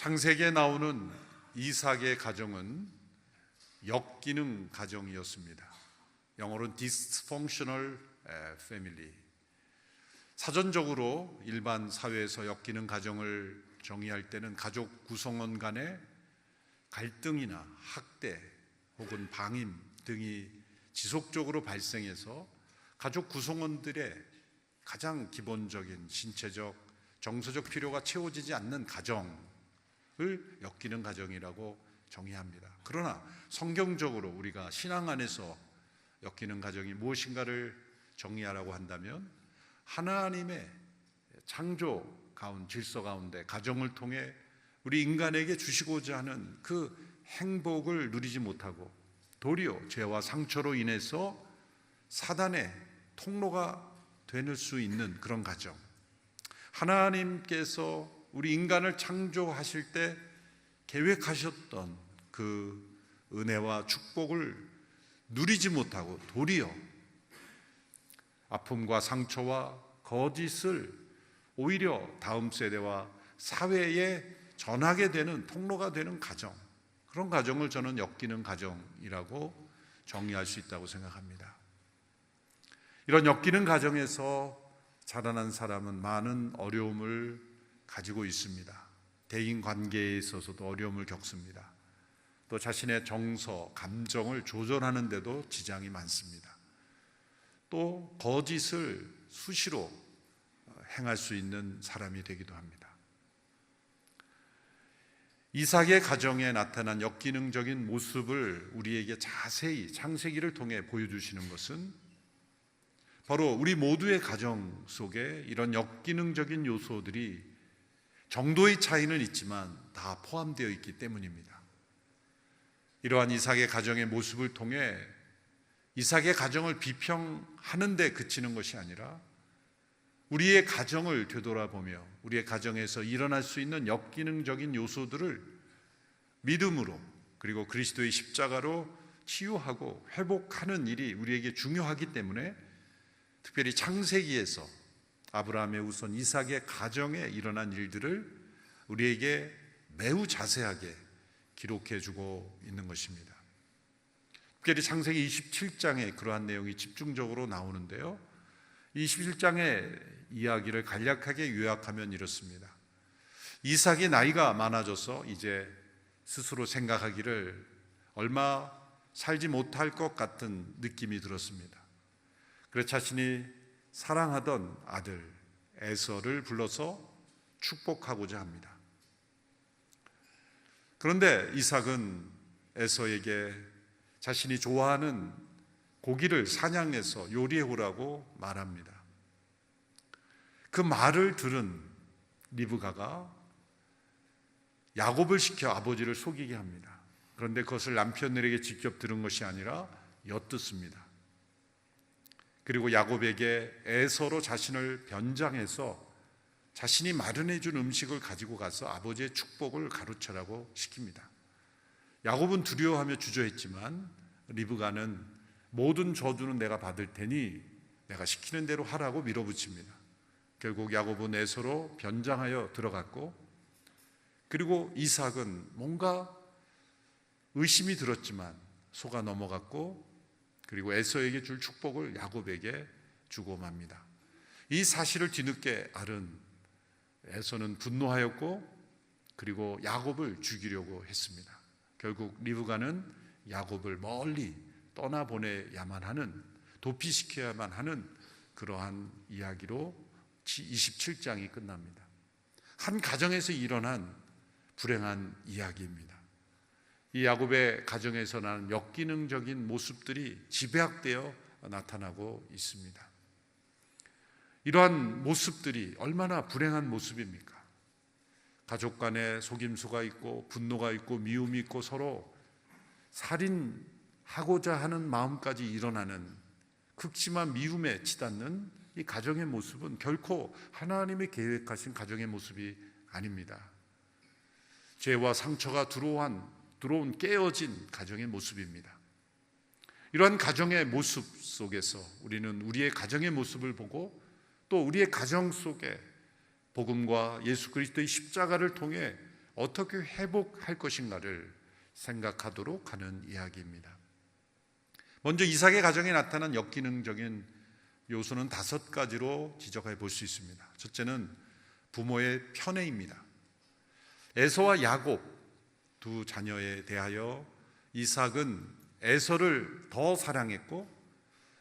창세기에 나오는 이삭의 가정은 역기능 가정이었습니다. 영어로는 dysfunctional family. 사전적으로 일반 사회에서 역기능 가정을 정의할 때는 가족 구성원 간의 갈등이나 학대 혹은 방임 등이 지속적으로 발생해서 가족 구성원들의 가장 기본적인 신체적, 정서적 필요가 채워지지 않는 가정을 역기능 가정이라고 정의합니다. 그러나 성경적으로 우리가 신앙 안에서 역기능 가정이 무엇인가를 정의하라고 한다면 하나님의 창조 가운데, 질서 가운데 가정을 통해 우리 인간에게 주시고자 하는 그 행복을 누리지 못하고 도리어 죄와 상처로 인해서 사단의 통로가 될 수 있는 그런 가정, 하나님께서 우리 인간을 창조하실 때 계획하셨던 그 은혜와 축복을 누리지 못하고 도리어 아픔과 상처와 거짓을 오히려 다음 세대와 사회에 전하게 되는 통로가 되는 가정, 그런 가정을 저는 역기능 가정이라고 정의할 수 있다고 생각합니다. 이런 역기능 가정에서 자라난 사람은 많은 어려움을 가지고 있습니다. 대인 관계에 있어서도 어려움을 겪습니다. 또 자신의 정서, 감정을 조절하는 데도 지장이 많습니다. 또 거짓을 수시로 행할 수 있는 사람이 되기도 합니다. 이삭의 가정에 나타난 역기능적인 모습을 우리에게 자세히 창세기를 통해 보여주시는 것은 바로 우리 모두의 가정 속에 이런 역기능적인 요소들이 정도의 차이는 있지만 다 포함되어 있기 때문입니다. 이러한 이삭의 가정의 모습을 통해 이삭의 가정을 비평하는 데 그치는 것이 아니라 우리의 가정을 되돌아보며 우리의 가정에서 일어날 수 있는 역기능적인 요소들을 믿음으로 그리고 그리스도의 십자가로 치유하고 회복하는 일이 우리에게 중요하기 때문에 특별히 창세기에서 아브라함의 우선 이삭의 가정에 일어난 일들을 우리에게 매우 자세하게 기록해 주고 있는 것입니다. 특별히 창세기 27장에 그러한 내용이 집중적으로 나오는데요, 27장의 이야기를 간략하게 요약하면 이렇습니다. 이삭이 나이가 많아져서 이제 스스로 생각하기를 얼마 살지 못할 것 같은 느낌이 들었습니다. 그래서 자신이 사랑하던 아들 에서를 불러서 축복하고자 합니다. 그런데 이삭은 에서에게 자신이 좋아하는 고기를 사냥해서 요리해 오라고 말합니다. 그 말을 들은 리브가가 야곱을 시켜 아버지를 속이게 합니다. 그런데 그것을 남편들에게 직접 들은 것이 아니라 엿듣습니다. 그리고 야곱에게 에서로 자신을 변장해서 자신이 마련해 준 음식을 가지고 가서 아버지의 축복을 가로채라고 시킵니다. 야곱은 두려워하며 주저했지만 리브가는 모든 저주는 내가 받을 테니 내가 시키는 대로 하라고 밀어붙입니다. 결국 야곱은 에서로 변장하여 들어갔고, 그리고 이삭은 뭔가 의심이 들었지만 속아 넘어갔고, 그리고 에서에게 줄 축복을 야곱에게 주고 맙니다. 이 사실을 뒤늦게 알은 에서는 분노하였고, 그리고 야곱을 죽이려고 했습니다. 결국 리브가는 야곱을 멀리 떠나보내야만 하는, 도피시켜야만 하는 그러한 이야기로 27장이 끝납니다. 한 가정에서 일어난 불행한 이야기입니다. 이 야곱의 가정에서 나는 역기능적인 모습들이 집약되어 나타나고 있습니다. 이러한 모습들이 얼마나 불행한 모습입니까? 가족 간에 속임수가 있고 분노가 있고 미움이 있고 서로 살인하고자 하는 마음까지 일어나는 극심한 미움에 치닫는 이 가정의 모습은 결코 하나님이 계획하신 가정의 모습이 아닙니다. 죄와 상처가 들어온 깨어진 가정의 모습입니다. 이러한 가정의 모습 속에서 우리는 우리의 가정의 모습을 보고 또 우리의 가정 속에 복음과 예수 그리스도의 십자가를 통해 어떻게 회복할 것인가를 생각하도록 하는 이야기입니다. 먼저 이삭의 가정에 나타난 역기능적인 요소는 5가지로 지적해 볼 수 있습니다. 첫째는 부모의 편애입니다. 에서와 야곱 두 자녀에 대하여 이삭은 에서를 더 사랑했고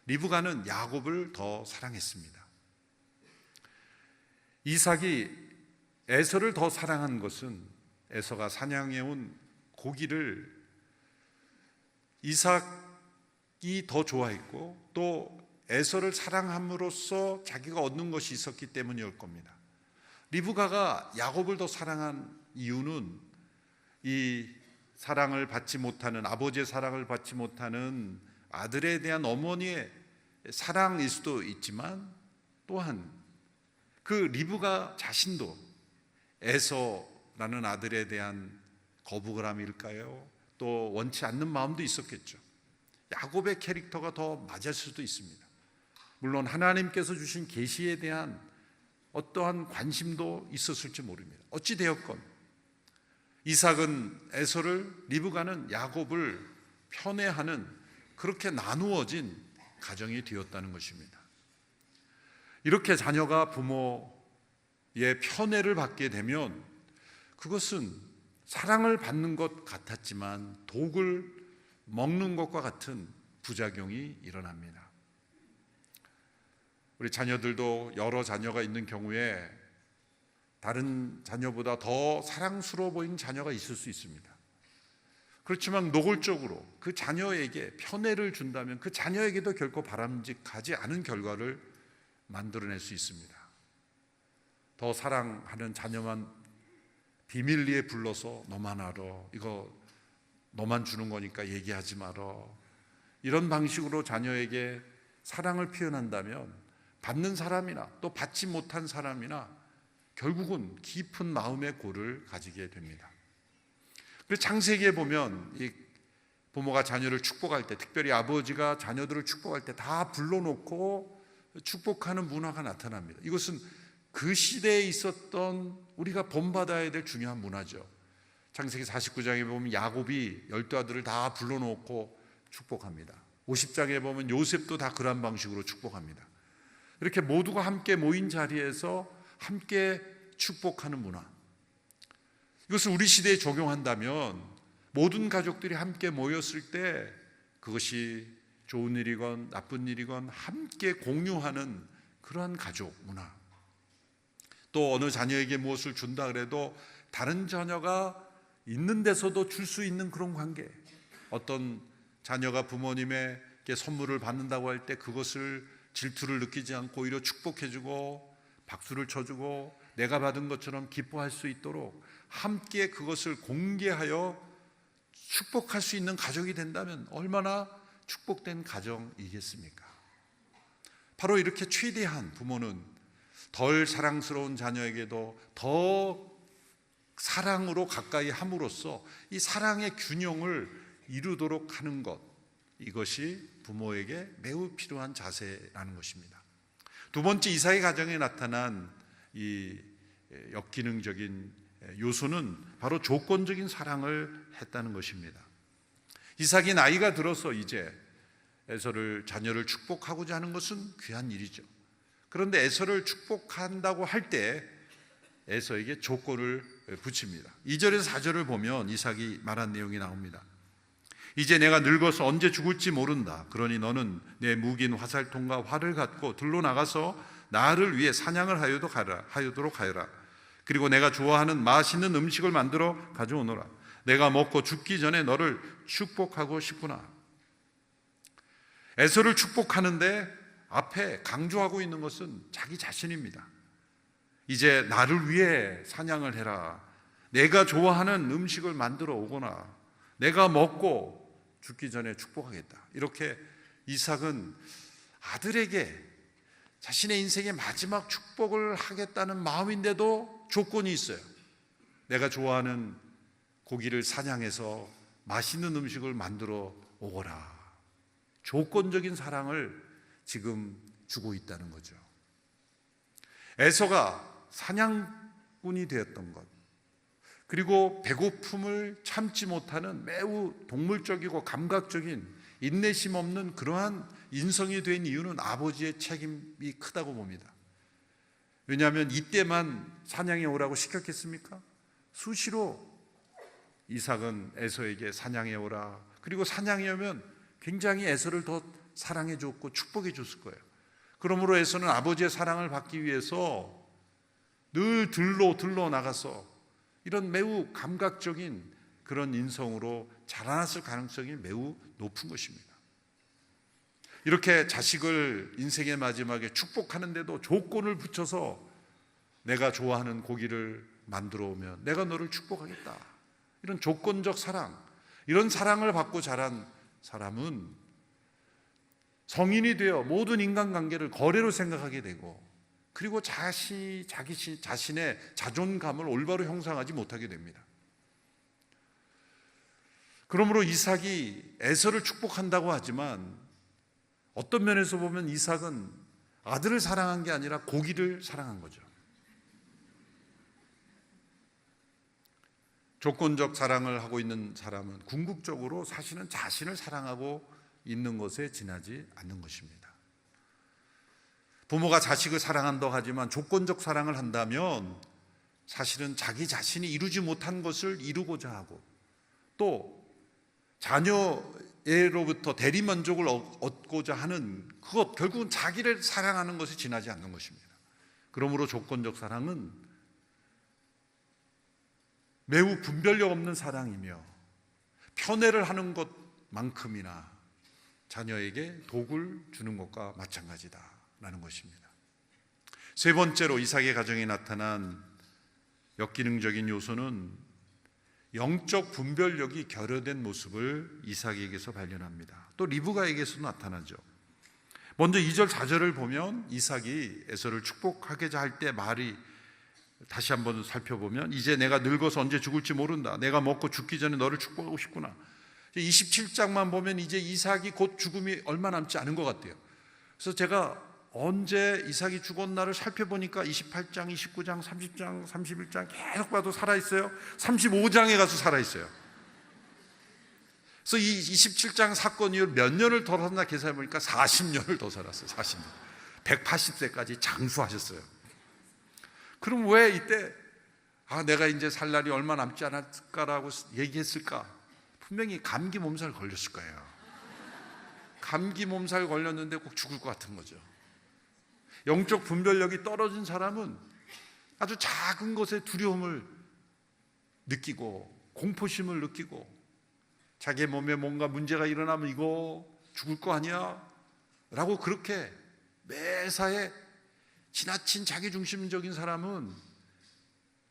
리브가는 야곱을 더 사랑했습니다. 이삭이 에서를 더 사랑한 것은 에서가 사냥해온 고기를 이삭이 더 좋아했고 또 에서를 사랑함으로써 자기가 얻는 것이 있었기 때문일 겁니다. 리브가가 야곱을 더 사랑한 이유는 이 사랑을 받지 못하는, 아버지의 사랑을 받지 못하는 아들에 대한 어머니의 사랑일 수도 있지만 또한 그 리브가 자신도 에서라는 아들에 대한 거부감일까요? 또 원치 않는 마음도 있었겠죠. 야곱의 캐릭터가 더 맞을 수도 있습니다. 물론 하나님께서 주신 계시에 대한 어떠한 관심도 있었을지 모릅니다. 어찌 되었건 이삭은 에서를, 리브가는 야곱을 편애하는 그렇게 나누어진 가정이 되었다는 것입니다. 이렇게 자녀가 부모의 편애를 받게 되면 그것은 사랑을 받는 것 같았지만 독을 먹는 것과 같은 부작용이 일어납니다. 우리 자녀들도 여러 자녀가 있는 경우에 다른 자녀보다 더 사랑스러워 보이는 자녀가 있을 수 있습니다. 그렇지만 노골적으로 그 자녀에게 편애를 준다면 그 자녀에게도 결코 바람직하지 않은 결과를 만들어낼 수 있습니다. 더 사랑하는 자녀만 비밀리에 불러서 너만 알아, 이거 너만 주는 거니까 얘기하지 마라, 이런 방식으로 자녀에게 사랑을 표현한다면 받는 사람이나 또 받지 못한 사람이나 결국은 깊은 마음의 골을 가지게 됩니다. 그래서 창세기에 보면 이 부모가 자녀를 축복할 때, 특별히 아버지가 자녀들을 축복할 때 다 불러놓고 축복하는 문화가 나타납니다. 이것은 그 시대에 있었던 우리가 본받아야 될 중요한 문화죠. 창세기 49장에 보면 야곱이 12아들을 다 불러놓고 축복합니다. 50장에 보면 요셉도 다 그런 방식으로 축복합니다. 이렇게 모두가 함께 모인 자리에서 함께 축복하는 문화, 이것을 우리 시대에 적용한다면 모든 가족들이 함께 모였을 때 그것이 좋은 일이건 나쁜 일이건 함께 공유하는 그러한 가족 문화, 또 어느 자녀에게 무엇을 준다 그래도 다른 자녀가 있는 데서도 줄 수 있는 그런 관계, 어떤 자녀가 부모님에게 선물을 받는다고 할 때 그것을 질투를 느끼지 않고 오히려 축복해주고 박수를 쳐주고 내가 받은 것처럼 기뻐할 수 있도록 함께 그것을 공개하여 축복할 수 있는 가족이 된다면 얼마나 축복된 가정이겠습니까? 바로 이렇게 최대한 부모는 덜 사랑스러운 자녀에게도 더 사랑으로 가까이 함으로써 이 사랑의 균형을 이루도록 하는 것, 이것이 부모에게 매우 필요한 자세라는 것입니다. 두 번째, 이삭의 가정에 나타난 이 역기능적인 요소는 바로 조건적인 사랑을 했다는 것입니다. 이삭이 나이가 들어서 이제 에서를, 자녀를 축복하고자 하는 것은 귀한 일이죠. 그런데 에서를 축복한다고 할 때 에서에게 조건을 붙입니다. 2절에서 4절을 보면 이삭이 말한 내용이 나옵니다. 이제 내가 늙어서 언제 죽을지 모른다. 그러니 너는 내 무긴 화살통과 활을 갖고 들로 나가서 나를 위해 사냥을 하도록 하여라. 그리고 내가 좋아하는 맛있는 음식을 만들어 가져오너라. 내가 먹고 죽기 전에 너를 축복하고 싶구나. 에서를 축복하는데 앞에 강조하고 있는 것은 자기 자신입니다. 이제 나를 위해 사냥을 해라. 내가 좋아하는 음식을 만들어 오거나 내가 먹고 죽기 전에 축복하겠다. 이렇게 이삭은 아들에게 자신의 인생의 마지막 축복을 하겠다는 마음인데도 조건이 있어요. 내가 좋아하는 고기를 사냥해서 맛있는 음식을 만들어 오거라. 조건적인 사랑을 지금 주고 있다는 거죠. 에서가 사냥꾼이 되었던 것, 그리고 배고픔을 참지 못하는 매우 동물적이고 감각적인 인내심 없는 그러한 인성이 된 이유는 아버지의 책임이 크다고 봅니다. 왜냐하면 이때만 사냥해 오라고 시켰겠습니까? 수시로 이삭은 에서에게 사냥해 오라, 그리고 사냥해 오면 굉장히 에서를 더 사랑해 줬고 축복해 줬을 거예요. 그러므로 에서는 아버지의 사랑을 받기 위해서 늘 들러 나가서 이런 매우 감각적인 그런 인성으로 자라났을 가능성이 매우 높은 것입니다. 이렇게 자식을 인생의 마지막에 축복하는데도 조건을 붙여서 내가 좋아하는 고기를 만들어 오면 내가 너를 축복하겠다, 이런 조건적 사랑, 이런 사랑을 받고 자란 사람은 성인이 되어 모든 인간관계를 거래로 생각하게 되고, 그리고 자신의 자존감을 올바로 형성하지 못하게 됩니다. 그러므로 이삭이 에서를 축복한다고 하지만 어떤 면에서 보면 이삭은 아들을 사랑한 게 아니라 고기를 사랑한 거죠. 조건적 사랑을 하고 있는 사람은 궁극적으로 사실은 자신을 사랑하고 있는 것에 지나지 않는 것입니다. 부모가 자식을 사랑한다고 하지만 조건적 사랑을 한다면 사실은 자기 자신이 이루지 못한 것을 이루고자 하고, 또 자녀로부터 대리만족을 얻고자 하는 그것, 결국은 자기를 사랑하는 것에 지나지 않는 것입니다. 그러므로 조건적 사랑은 매우 분별력 없는 사랑이며 편애를 하는 것만큼이나 자녀에게 독을 주는 것과 마찬가지다라는 것입니다. 세 번째로 이삭의 가정에 나타난 역기능적인 요소는 영적 분별력이 결여된 모습을 이삭에게서 발견합니다. 또 리브가에게서도 나타나죠. 먼저 2절 4절을 보면 이삭이 에서를 축복하고자 할 때 말이 다시 한번 살펴보면, 이제 내가 늙어서 언제 죽을지 모른다, 내가 먹고 죽기 전에 너를 축복하고 싶구나. 27장만 보면 이제 이삭이 곧 죽음이 얼마 남지 않은 것 같아요. 그래서 제가 언제 이삭이 죽었나를 살펴보니까 28장, 29장, 30장, 31장 계속 봐도 살아있어요. 35장에 가서 살아있어요. 그래서 이 27장 사건 이후 몇 년을 더 살았나 계산해보니까 40년을 더 살았어요. 40년. 180세까지 장수하셨어요. 그럼 왜 이때 내가 이제 살 날이 얼마 남지 않았을까라고 얘기했을까? 분명히 감기 몸살 걸렸을 거예요. 감기 몸살 걸렸는데 꼭 죽을 것 같은 거죠. 영적 분별력이 떨어진 사람은 아주 작은 것에 두려움을 느끼고 공포심을 느끼고, 자기 몸에 뭔가 문제가 일어나면 이거 죽을 거 아니야? 라고 그렇게 매사에 지나친 자기중심적인 사람은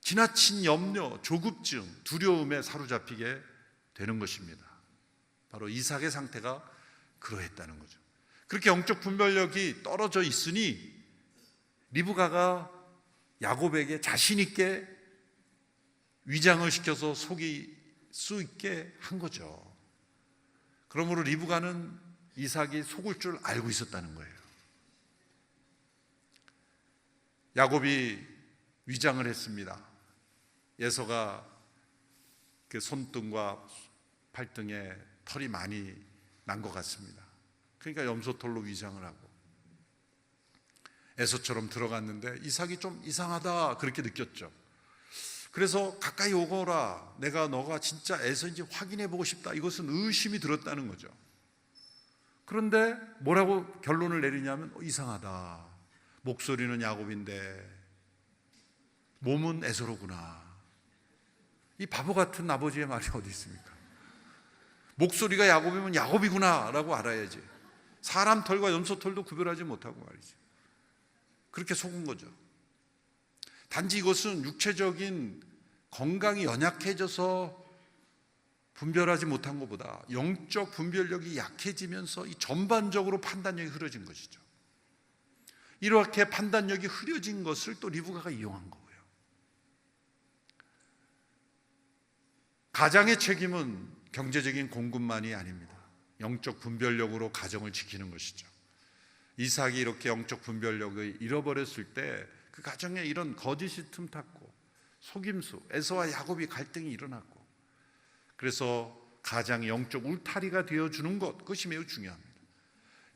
지나친 염려, 조급증, 두려움에 사로잡히게 되는 것입니다. 바로 이삭의 상태가 그러했다는 거죠. 그렇게 영적 분별력이 떨어져 있으니 리브가가 야곱에게 자신 있게 위장을 시켜서 속일 수 있게 한 거죠. 그러므로 리브가는 이삭이 속을 줄 알고 있었다는 거예요. 야곱이 위장을 했습니다. 에서가 그 손등과 팔등에 털이 많이 난 것 같습니다. 그러니까 염소털로 위장을 하고 에서처럼 들어갔는데 이삭이 좀 이상하다 그렇게 느꼈죠. 그래서 가까이 오거라, 내가 너가 진짜 에서인지 확인해 보고 싶다, 이것은 의심이 들었다는 거죠. 그런데 뭐라고 결론을 내리냐면 이상하다, 목소리는 야곱인데 몸은 에서로구나. 이 바보 같은 아버지의 말이 어디 있습니까? 목소리가 야곱이면 야곱이구나 라고 알아야지. 사람 털과 염소 털도 구별하지 못하고 말이지. 그렇게 속은 거죠. 단지 이것은 육체적인 건강이 연약해져서 분별하지 못한 것보다 영적 분별력이 약해지면서 이 전반적으로 판단력이 흐려진 것이죠. 이렇게 판단력이 흐려진 것을 또 리브가가 이용한 거고요. 가장의 책임은 경제적인 공급만이 아닙니다. 영적 분별력으로 가정을 지키는 것이죠. 이삭이 이렇게 영적 분별력을 잃어버렸을 때 그 가정에 이런 거짓이 틈탔고 속임수, 에서와 야곱이 갈등이 일어났고, 그래서 가장 영적 울타리가 되어주는 것, 그것이 매우 중요합니다.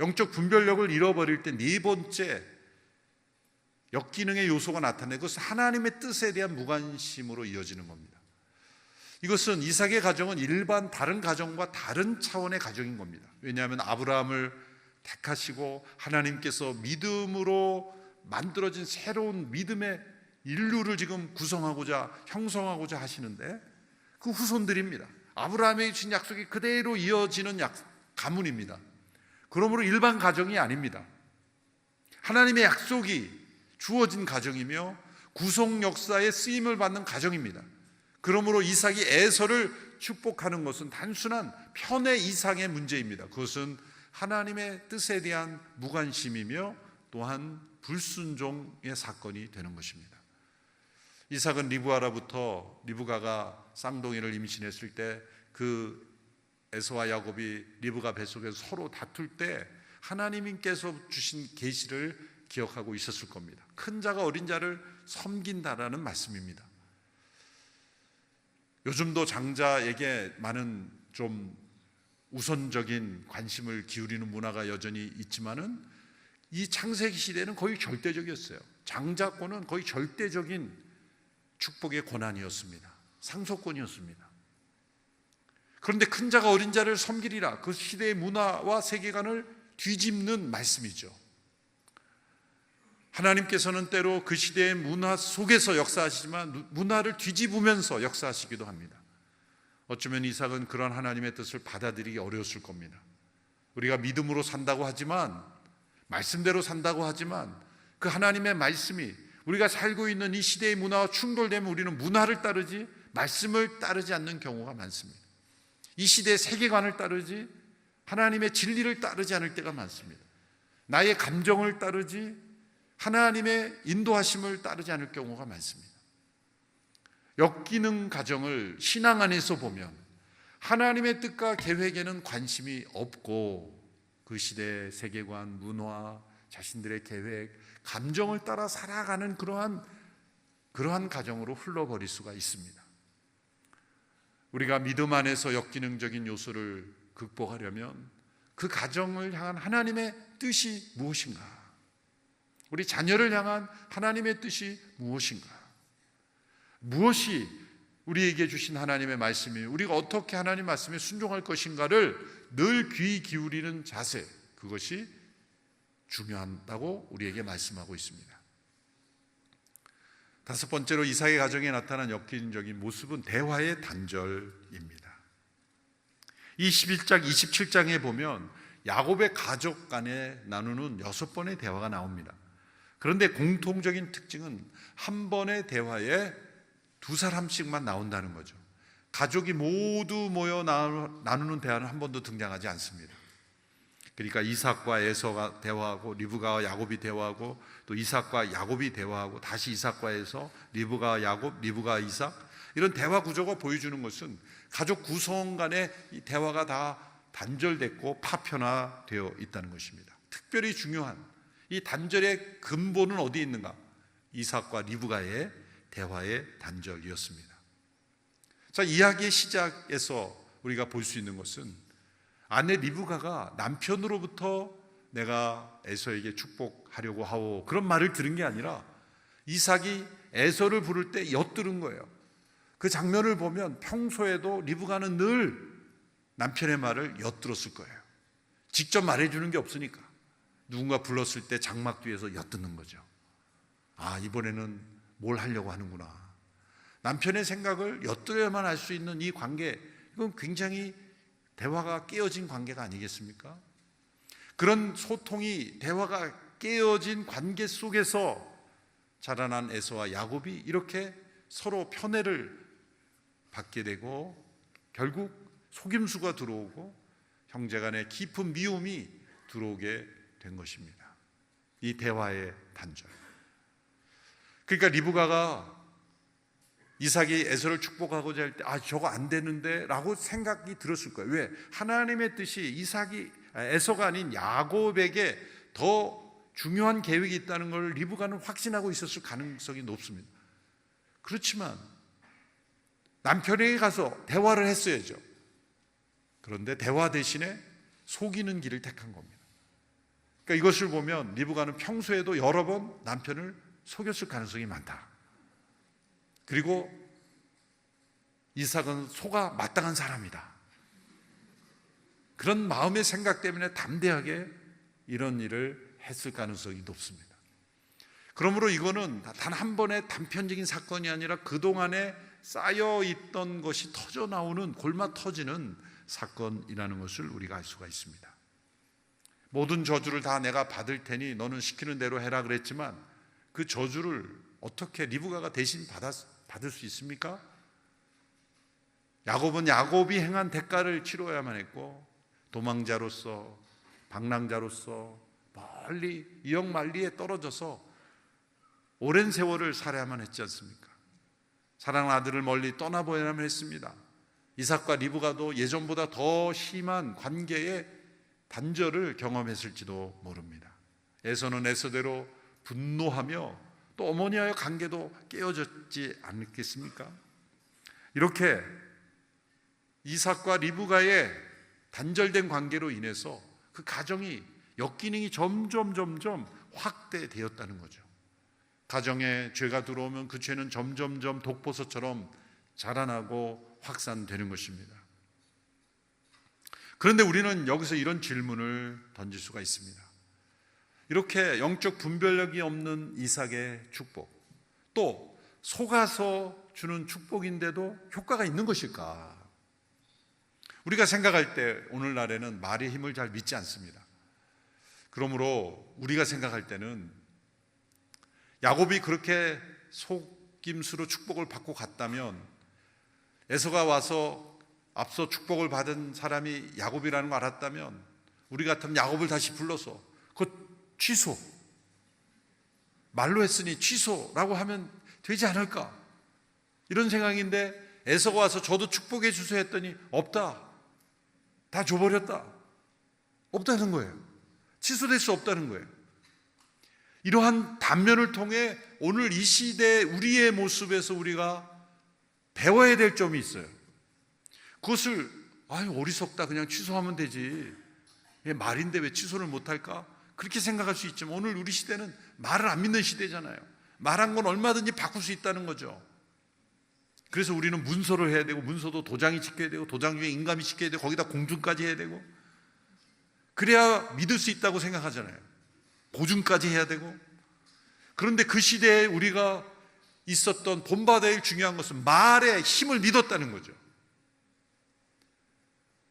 영적 분별력을 잃어버릴 때 네 번째 역기능의 요소가 나타나는 것은 하나님의 뜻에 대한 무관심으로 이어지는 겁니다. 이것은 이삭의 가정은 일반 다른 가정과 다른 차원의 가정인 겁니다. 왜냐하면 아브라함을 택하시고 하나님께서 믿음으로 만들어진 새로운 믿음의 인류를 지금 구성하고자 형성하고자 하시는데 그 후손들입니다. 아브라함에게 주신 약속이 그대로 이어지는 가문입니다. 그러므로 일반 가정이 아닙니다. 하나님의 약속이 주어진 가정이며 구속 역사의 쓰임을 받는 가정입니다. 그러므로 이삭이 에서를 축복하는 것은 단순한 편의 이상의 문제입니다. 그것은 하나님의 뜻에 대한 무관심이며 또한 불순종의 사건이 되는 것입니다. 이삭은 리브가로부터, 리브가가 쌍둥이를 임신했을 때 그 에서와 야곱이 리브가 뱃속에서 서로 다툴 때 하나님께서 주신 계시를 기억하고 있었을 겁니다. 큰 자가 어린 자를 섬긴다라는 말씀입니다. 요즘도 장자에게 많은 좀 우선적인 관심을 기울이는 문화가 여전히 있지만은 이 창세기 시대는 거의 절대적이었어요. 장자권은 거의 절대적인 축복의 권한이었습니다. 상속권이었습니다. 그런데 큰 자가 어린 자를 섬기리라, 그 시대의 문화와 세계관을 뒤집는 말씀이죠. 하나님께서는 때로 그 시대의 문화 속에서 역사하시지만 문화를 뒤집으면서 역사하시기도 합니다. 어쩌면 이삭은 그런 하나님의 뜻을 받아들이기 어려웠을 겁니다. 우리가 믿음으로 산다고 하지만, 말씀대로 산다고 하지만 그 하나님의 말씀이 우리가 살고 있는 이 시대의 문화와 충돌되면 우리는 문화를 따르지 말씀을 따르지 않는 경우가 많습니다. 이 시대의 세계관을 따르지 하나님의 진리를 따르지 않을 때가 많습니다. 나의 감정을 따르지 하나님의 인도하심을 따르지 않을 경우가 많습니다. 역기능 가정을 신앙 안에서 보면 하나님의 뜻과 계획에는 관심이 없고 그 시대의 세계관, 문화, 자신들의 계획, 감정을 따라 살아가는 그러한 가정으로 흘러버릴 수가 있습니다. 우리가 믿음 안에서 역기능적인 요소를 극복하려면 그 가정을 향한 하나님의 뜻이 무엇인가? 우리 자녀를 향한 하나님의 뜻이 무엇인가? 무엇이 우리에게 주신 하나님의 말씀이, 우리가 어떻게 하나님 말씀에 순종할 것인가를 늘 귀 기울이는 자세, 그것이 중요하다고 우리에게 말씀하고 있습니다. 다섯 번째로 이삭의 가정에 나타난 역기능적인 모습은 대화의 단절입니다. 21장, 27장에 보면 야곱의 가족 간에 나누는 6번의 대화가 나옵니다. 그런데 공통적인 특징은 한 번의 대화에 두 사람씩만 나온다는 거죠. 가족이 모두 모여 나누는 대화는 한 번도 등장하지 않습니다. 그러니까 이삭과 에서가 대화하고 리브가와 야곱이 대화하고 또 이삭과 야곱이 대화하고 다시 이삭과 에서, 리브가와 야곱, 리브가와 이삭, 이런 대화 구조가 보여주는 것은 가족 구성 간의 이 대화가 다 단절됐고 파편화되어 있다는 것입니다. 특별히 중요한 이 단절의 근본은 어디에 있는가? 이삭과 리브가의 대화의 단절이었습니다. 자, 이야기의 시작에서 우리가 볼 수 있는 것은 아내 리브가가 남편으로부터 내가 에서에게 축복하려고 하오, 그런 말을 들은 게 아니라 이삭이 에서를 부를 때 엿들은 거예요. 그 장면을 보면 평소에도 리브가는 늘 남편의 말을 엿들었을 거예요. 직접 말해주는 게 없으니까 누군가 불렀을 때 장막 뒤에서 엿듣는 거죠. 아, 이번에는 뭘 하려고 하는구나. 남편의 생각을 엿들어야만 알 수 있는 이 관계, 이건 굉장히 대화가 깨어진 관계가 아니겠습니까? 그런 소통이, 대화가 깨어진 관계 속에서 자라난 에서와 야곱이 이렇게 서로 편애를 받게 되고 결국 속임수가 들어오고 형제간의 깊은 미움이 들어오게 된 것입니다. 이 대화의 단절. 그러니까 리브가가 이삭이 에서를 축복하고자 할 때 저거 안 되는데 라고 생각이 들었을 거예요. 왜? 하나님의 뜻이 에서가 아닌 야곱에게 더 중요한 계획이 있다는 걸 리브가는 확신하고 있었을 가능성이 높습니다. 그렇지만 남편에게 가서 대화를 했어야죠. 그런데 대화 대신에 속이는 길을 택한 겁니다. 그러니까 이것을 보면 리브가는 평소에도 여러 번 남편을 속였을 가능성이 많다. 그리고 이삭은 속아 마땅한 사람이다. 그런 마음의 생각 때문에 담대하게 이런 일을 했을 가능성이 높습니다. 그러므로 이거는 단 한 번의 단편적인 사건이 아니라 그동안에 쌓여있던 것이 터져나오는, 골마 터지는 사건이라는 것을 우리가 알 수가 있습니다. 모든 저주를 다 내가 받을 테니 너는 시키는 대로 해라 그랬지만 그 저주를 어떻게 리브가가 대신 받을 수 있습니까? 야곱은 야곱이 행한 대가를 치러야만 했고, 도망자로서, 방랑자로서 멀리 이역만리에 떨어져서 오랜 세월을 살아야만 했지 않습니까? 사랑하는 아들을 멀리 떠나보야만 했습니다. 이삭과 리브가도 예전보다 더 심한 관계의 단절을 경험했을지도 모릅니다. 에서는 에서대로 분노하며 또 어머니와의 관계도 깨어졌지 않겠습니까? 이렇게 이삭과 리브가의 단절된 관계로 인해서 그 가정이 역기능이 점점 확대되었다는 거죠. 가정에 죄가 들어오면 그 죄는 점점 독버섯처럼 자라나고 확산되는 것입니다. 그런데 우리는 여기서 이런 질문을 던질 수가 있습니다. 이렇게 영적 분별력이 없는 이삭의 축복, 또 속아서 주는 축복인데도 효과가 있는 것일까? 우리가 생각할 때 오늘날에는 말의 힘을 잘 믿지 않습니다. 그러므로 우리가 생각할 때는 야곱이 그렇게 속임수로 축복을 받고 갔다면 에서가 와서 앞서 축복을 받은 사람이 야곱이라는 걸 알았다면 우리 같으면 야곱을 다시 불러서 그것 취소, 말로 했으니 취소라고 하면 되지 않을까, 이런 생각인데 에서가 와서 저도 축복해 주세요 했더니 없다, 다 줘버렸다, 없다는 거예요. 취소될 수 없다는 거예요. 이러한 단면을 통해 오늘 이 시대 우리의 모습에서 우리가 배워야 될 점이 있어요. 그것을 어리석다, 그냥 취소하면 되지, 말인데 왜 취소를 못할까, 그렇게 생각할 수 있지만 오늘 우리 시대는 말을 안 믿는 시대잖아요. 말한 건 얼마든지 바꿀 수 있다는 거죠. 그래서 우리는 문서를 해야 되고, 문서도 도장이 찍혀야 되고, 도장 중에 인감이 찍혀야 되고, 거기다 공증까지 해야 되고, 그래야 믿을 수 있다고 생각하잖아요. 보증까지 해야 되고. 그런데 그 시대에 우리가 있었던 본받아야 할 중요한 것은 말의 힘을 믿었다는 거죠.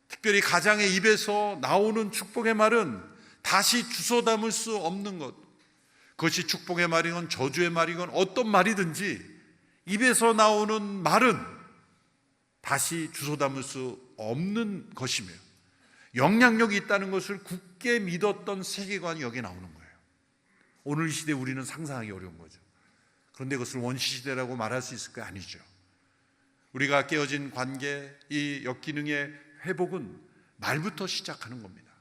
특별히 가장의 입에서 나오는 축복의 말은 다시 주워 담을 수 없는 것, 그것이 축복의 말이건 저주의 말이건 어떤 말이든지 입에서 나오는 말은 다시 주워 담을 수 없는 것이며 영향력이 있다는 것을 굳게 믿었던 세계관이 여기에 나오는 거예요. 오늘 시대에 우리는 상상하기 어려운 거죠. 그런데 그것을 원시시대라고 말할 수 있을까요? 아니죠. 우리가 깨어진 관계, 이 역기능의 회복은 말부터 시작하는 겁니다.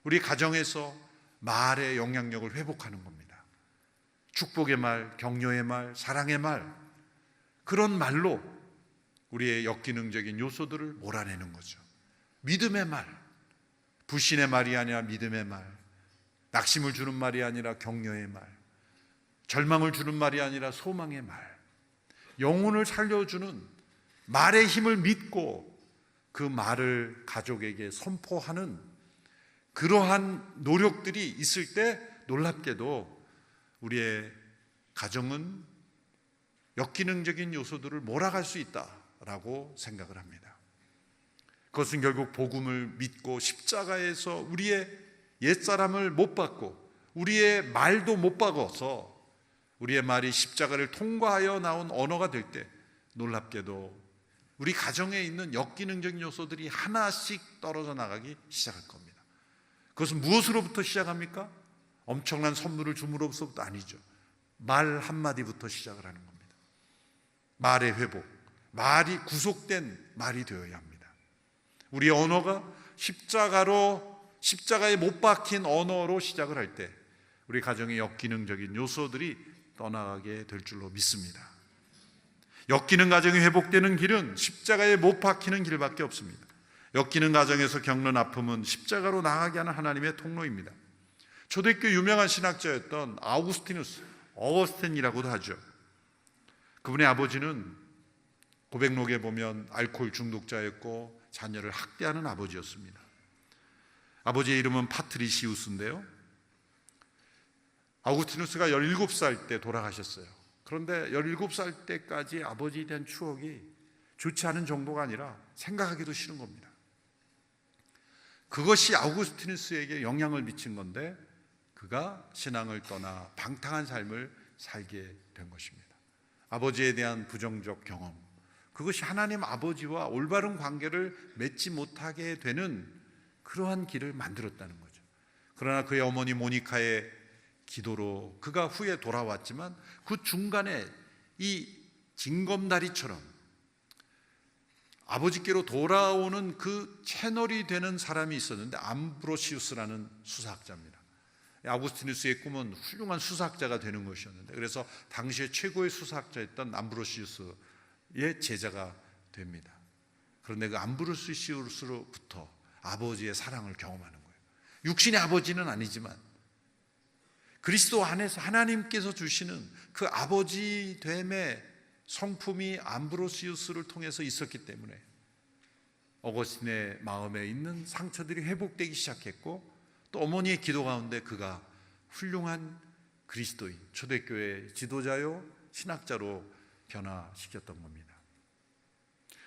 우리 가정에서 말의 영향력을 회복하는 겁니다. 축복의 말, 격려의 말, 사랑의 말, 그런 말로 우리의 역기능적인 요소들을 몰아내는 거죠. 믿음의 말, 불신의 말이 아니라 믿음의 말, 낙심을 주는 말이 아니라 격려의 말, 절망을 주는 말이 아니라 소망의 말, 영혼을 살려주는 말의 힘을 믿고 그 말을 가족에게 선포하는 그러한 노력들이 있을 때 놀랍게도 우리의 가정은 역기능적인 요소들을 몰아갈 수 있다라고 생각을 합니다. 그것은 결국 복음을 믿고 십자가에서 우리의 옛사람을 못 받고 우리의 말도 못 박아서 우리의 말이 십자가를 통과하여 나온 언어가 될 때 놀랍게도 우리 가정에 있는 역기능적인 요소들이 하나씩 떨어져 나가기 시작할 겁니다. 그것은 무엇으로부터 시작합니까? 엄청난 선물을 줌으로부터 아니죠. 말 한마디부터 시작을 하는 겁니다. 말의 회복, 말이 구속된 말이 되어야 합니다. 우리의 언어가 십자가에 못 박힌 언어로 시작을 할 때 우리 가정의 역기능적인 요소들이 떠나가게 될 줄로 믿습니다. 엮이는 가정이 회복되는 길은 십자가에 못 박히는 길밖에 없습니다. 엮이는 가정에서 겪는 아픔은 십자가로 나아가게 하는 하나님의 통로입니다. 초대교 유명한 신학자였던 어거스틴이라고도 하죠. 그분의 아버지는 고백록에 보면 알코올 중독자였고 자녀를 학대하는 아버지였습니다. 아버지의 이름은 파트리시우스인데요, 아우구스티누스가 17살 때 돌아가셨어요. 그런데 17살 때까지 아버지에 대한 추억이 좋지 않은 정도가 아니라 생각하기도 싫은 겁니다. 그것이 아우구스티누스에게 영향을 미친 건데 그가 신앙을 떠나 방탕한 삶을 살게 된 것입니다. 아버지에 대한 부정적 경험, 그것이 하나님 아버지와 올바른 관계를 맺지 못하게 되는 그러한 길을 만들었다는 거죠. 그러나 그의 어머니 모니카의 기도로 그가 후에 돌아왔지만 그 중간에 이 징검다리처럼 아버지께로 돌아오는 그 채널이 되는 사람이 있었는데 암브로시우스라는 수사학자입니다. 아우구스티누스의 꿈은 훌륭한 수사학자가 되는 것이었는데, 그래서 당시에 최고의 수사학자였던 암브로시우스의 제자가 됩니다. 그런데 그 암브로시우스로부터 아버지의 사랑을 경험하는 거예요. 육신의 아버지는 아니지만 그리스도 안에서 하나님께서 주시는 그 아버지됨의 성품이 암브로시우스를 통해서 있었기 때문에 어거스틴의 마음에 있는 상처들이 회복되기 시작했고, 또 어머니의 기도 가운데 그가 훌륭한 그리스도인, 초대교회 지도자요 신학자로 변화시켰던 겁니다.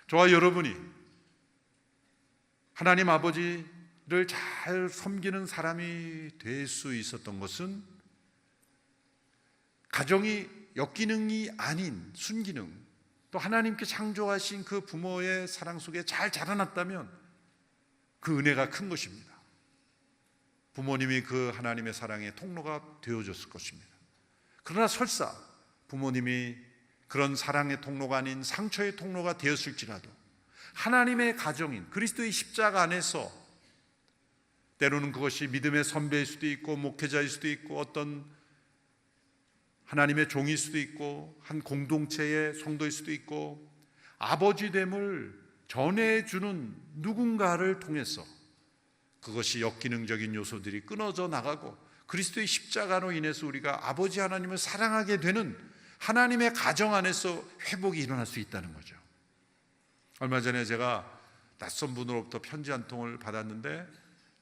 저와 여러분이 하나님 아버지를 잘 섬기는 사람이 될 수 있었던 것은 가정이 역기능이 아닌 순기능, 또 하나님께 창조하신 그 부모의 사랑 속에 잘 자라났다면 그 은혜가 큰 것입니다. 부모님이 그 하나님의 사랑의 통로가 되어줬을 것입니다. 그러나 설사 부모님이 그런 사랑의 통로가 아닌 상처의 통로가 되었을지라도 하나님의 가정인 그리스도의 십자가 안에서, 때로는 그것이 믿음의 선배일 수도 있고 목회자일 수도 있고 어떤 하나님의 종일 수도 있고 한 공동체의 성도일 수도 있고, 아버지됨을 전해주는 누군가를 통해서 그것이 역기능적인 요소들이 끊어져 나가고 그리스도의 십자가로 인해서 우리가 아버지 하나님을 사랑하게 되는 하나님의 가정 안에서 회복이 일어날 수 있다는 거죠. 얼마 전에 제가 낯선 분으로부터 편지 한 통을 받았는데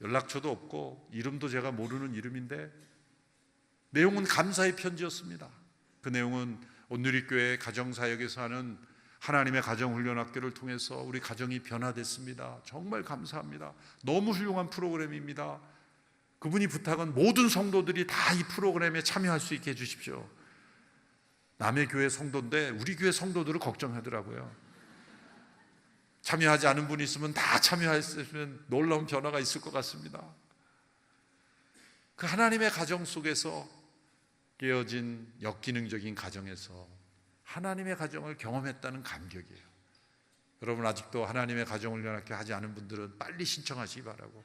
연락처도 없고 이름도 제가 모르는 이름인데 내용은 감사의 편지였습니다. 그 내용은 온누리교회 가정사역에서 하는 하나님의 가정훈련학교를 통해서 우리 가정이 변화됐습니다. 정말 감사합니다. 너무 훌륭한 프로그램입니다. 그분이 부탁은 모든 성도들이 다 이 프로그램에 참여할 수 있게 해주십시오. 남의 교회 성도인데 우리 교회 성도들을 걱정하더라고요. 참여하지 않은 분이 있으면 다 참여했으면 놀라운 변화가 있을 것 같습니다. 그 하나님의 가정 속에서 깨어진 역기능적인 가정에서 하나님의 가정을 경험했다는 감격이에요. 여러분 아직도 하나님의 가정훈련학교 하지 않은 분들은 빨리 신청하시기 바라고,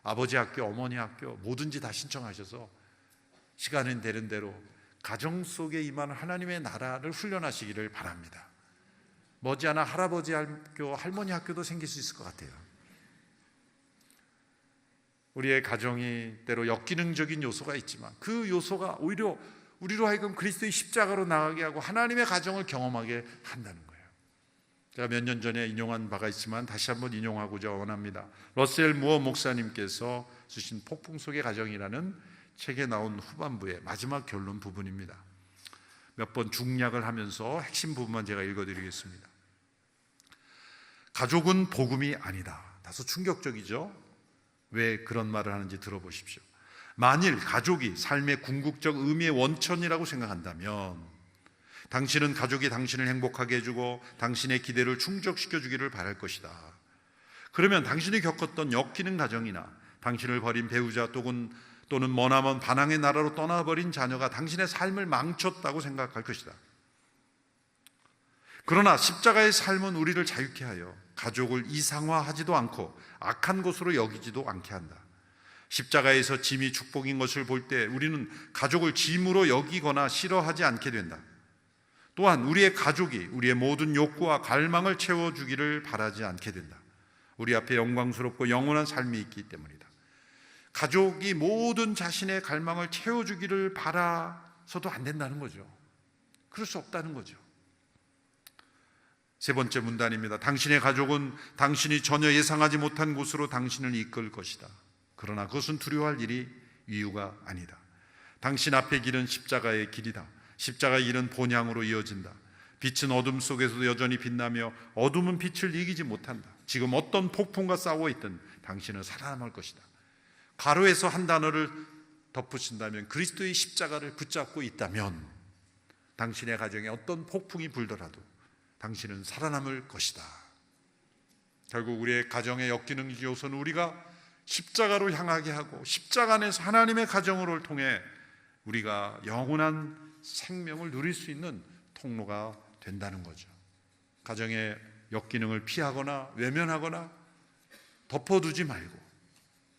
아버지 학교, 어머니 학교 뭐든지 다 신청하셔서 시간은 되는 대로 가정 속에 임하는 하나님의 나라를 훈련하시기를 바랍니다. 머지않아 할아버지 학교, 할머니 학교도 생길 수 있을 것 같아요. 우리의 가정이 때로 역기능적인 요소가 있지만 그 요소가 오히려 우리로 하여금 그리스도의 십자가로 나가게 하고 하나님의 가정을 경험하게 한다는 거예요. 제가 몇 년 전에 인용한 바가 있지만 다시 한번 인용하고자 원합니다. 러셀 무어 목사님께서 쓰신 폭풍 속의 가정이라는 책에 나온 후반부의 마지막 결론 부분입니다. 몇 번 중략을 하면서 핵심 부분만 제가 읽어드리겠습니다. 가족은 복음이 아니다. 다소 충격적이죠? 왜 그런 말을 하는지 들어보십시오. 만일 가족이 삶의 궁극적 의미의 원천이라고 생각한다면 당신은 가족이 당신을 행복하게 해주고 당신의 기대를 충족시켜 주기를 바랄 것이다. 그러면 당신이 겪었던 역기능 가정이나 당신을 버린 배우자 또는 머나먼 반항의 나라로 떠나버린 자녀가 당신의 삶을 망쳤다고 생각할 것이다. 그러나 십자가의 삶은 우리를 자유케 하여 가족을 이상화하지도 않고 악한 것으로 여기지도 않게 한다. 십자가에서 짐이 축복인 것을 볼 때 우리는 가족을 짐으로 여기거나 싫어하지 않게 된다. 또한 우리의 가족이 우리의 모든 욕구와 갈망을 채워주기를 바라지 않게 된다. 우리 앞에 영광스럽고 영원한 삶이 있기 때문이다. 가족이 모든 자신의 갈망을 채워주기를 바라서도 안 된다는 거죠. 그럴 수 없다는 거죠. 세 번째 문단입니다. 당신의 가족은 당신이 전혀 예상하지 못한 곳으로 당신을 이끌 것이다. 그러나 그것은 두려워할 일이 이유가 아니다. 당신 앞의 길은 십자가의 길이다. 십자가의 길은 본향으로 이어진다. 빛은 어둠 속에서도 여전히 빛나며 어둠은 빛을 이기지 못한다. 지금 어떤 폭풍과 싸워 있든 당신은 살아남을 것이다. 가로에서 한 단어를 덧붙인다면 그리스도의 십자가를 붙잡고 있다면 당신의 가정에 어떤 폭풍이 불더라도 당신은 살아남을 것이다. 결국 우리의 가정의 역기능 요소는 우리가 십자가로 향하게 하고 십자가 안에서 하나님의 가정을 통해 우리가 영원한 생명을 누릴 수 있는 통로가 된다는 거죠. 가정의 역기능을 피하거나 외면하거나 덮어두지 말고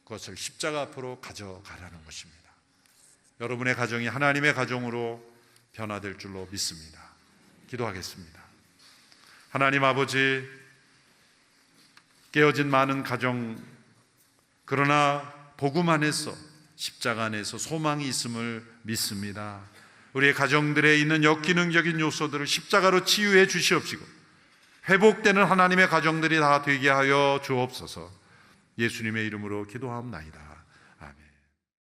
그것을 십자가 앞으로 가져가라는 것입니다. 여러분의 가정이 하나님의 가정으로 변화될 줄로 믿습니다. 기도하겠습니다. 하나님 아버지, 깨어진 많은 가정, 그러나 복음 안에서 십자가 안에서 소망이 있음을 믿습니다. 우리의 가정들에 있는 역기능적인 요소들을 십자가로 치유해 주시옵시고 회복되는 하나님의 가정들이 다 되게 하여 주옵소서. 예수님의 이름으로 기도하옵나이다.